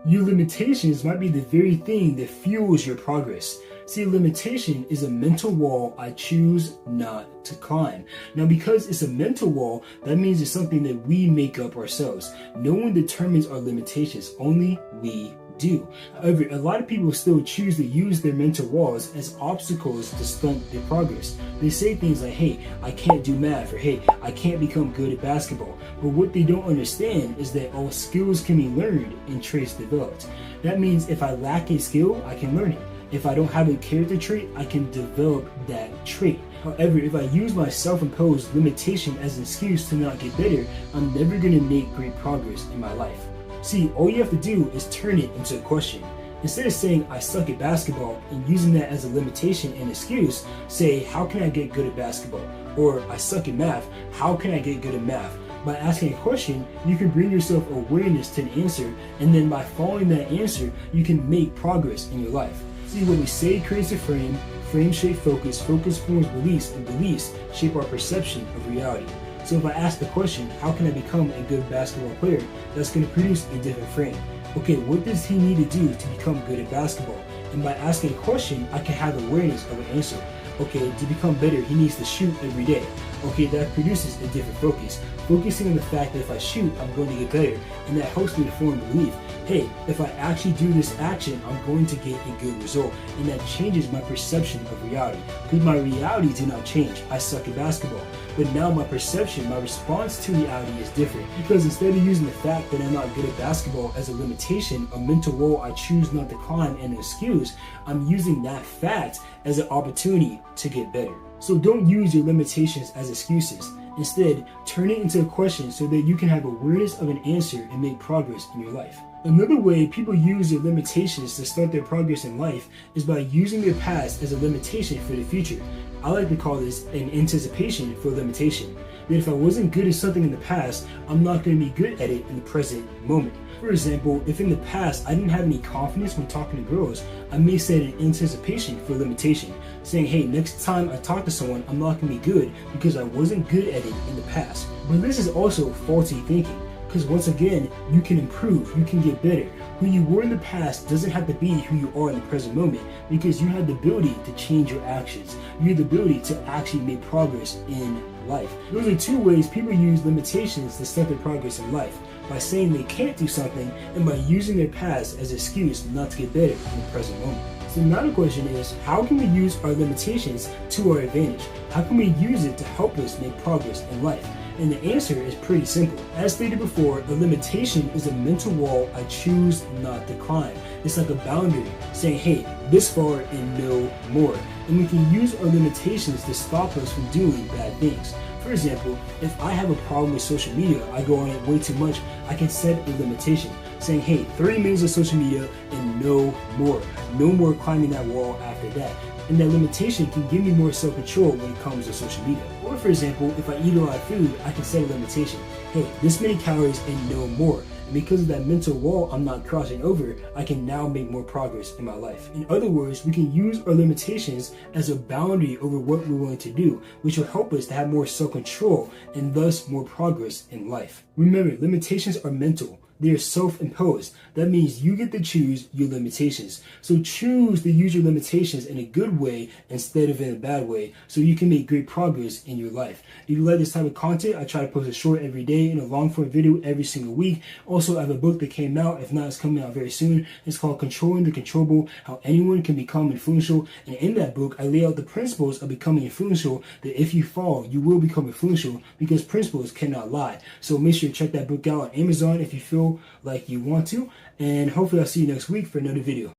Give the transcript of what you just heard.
Your limitations might be the very thing that fuels your progress. See, limitation is a mental wall I choose not to climb. Now, because it's a mental wall, that means it's something that we make up ourselves. No one determines our limitations, only we do. However, a lot of people still choose to use their mental walls as obstacles to stunt their progress. They say things like, hey, I can't do math, or hey, I can't become good at basketball. But what they don't understand is that all skills can be learned and traits developed. That means if I lack a skill, I can learn it. If I don't have a character trait, I can develop that trait. However, if I use my self-imposed limitation as an excuse to not get better, I'm never going to make great progress in my life. See, all you have to do is turn it into a question. Instead of saying, I suck at basketball, and using that as a limitation and excuse, say, how can I get good at basketball? Or, I suck at math, how can I get good at math? By asking a question, you can bring yourself awareness to the answer, and then by following that answer, you can make progress in your life. See, what we say creates a frame, frame shape focus, focus forms beliefs, and beliefs shape our perception of reality. So if I ask the question, how can I become a good basketball player, that's going to produce a different frame. Okay, what does he need to do to become good at basketball? And by asking a question, I can have awareness of an answer. Okay, to become better, he needs to shoot every day. Okay, that produces a different focus. Focusing on the fact that if I shoot, I'm going to get better, and that helps me to form belief. Hey, if I actually do this action, I'm going to get a good result, and that changes my perception of reality. Because my reality did not change. I suck at basketball. But now my perception, my response to reality is different. Because instead of using the fact that I'm not good at basketball as a limitation, a mental wall I choose not to climb, and an excuse, I'm using that fact as an opportunity to get better. So don't use your limitations as excuses. Instead, turn it into a question so that you can have awareness of an answer and make progress in your life. Another way people use their limitations to start their progress in life is by using their past as a limitation for the future. I like to call this an anticipation for a limitation. That if I wasn't good at something in the past, I'm not going to be good at it in the present moment. For example, if in the past I didn't have any confidence when talking to girls, I may set an anticipation for a limitation, saying, hey, next time I talk to someone, I'm not going to be good because I wasn't good at it in the past. But this is also faulty thinking, because once again, you can improve, you can get better. Who you were in the past doesn't have to be who you are in the present moment, because you have the ability to change your actions. You have the ability to actually make progress in life. Those are two ways people use limitations to start their progress in life, by saying they can't do something and by using their past as an excuse not to get better in the present moment. So now the question is, how can we use our limitations to our advantage? How can we use it to help us make progress in life? And the answer is pretty simple. As stated before, a limitation is a mental wall I choose not to climb. It's like a boundary saying, hey, this far and no more. And we can use our limitations to stop us from doing bad things. For example, if I have a problem with social media, I go on it way too much, I can set a limitation saying, hey, 30 minutes of social media and no more. No more climbing that wall after that. And that limitation can give me more self-control when it comes to social media. Or for example, if I eat a lot of food, I can set a limitation. Hey, this many calories and no more. And because of that mental wall I'm not crossing over, I can now make more progress in my life. In other words, we can use our limitations as a boundary over what we're willing to do, which will help us to have more self-control and thus more progress in life. Remember, limitations are mental. They are self-imposed. That means you get to choose your limitations. So choose to use your limitations in a good way instead of in a bad way, so you can make great progress in your life. If you like this type of content, I try to post a short every day and a long form video every single week. Also, I have a book that came out. If not, it's coming out very soon. It's called Controlling the Controllable, How Anyone Can Become Influential. And in that book, I lay out the principles of becoming influential, that if you fall, you will become influential, because principles cannot lie. So make sure to check that book out on Amazon if you feel like you want to, and hopefully I'll see you next week for another video.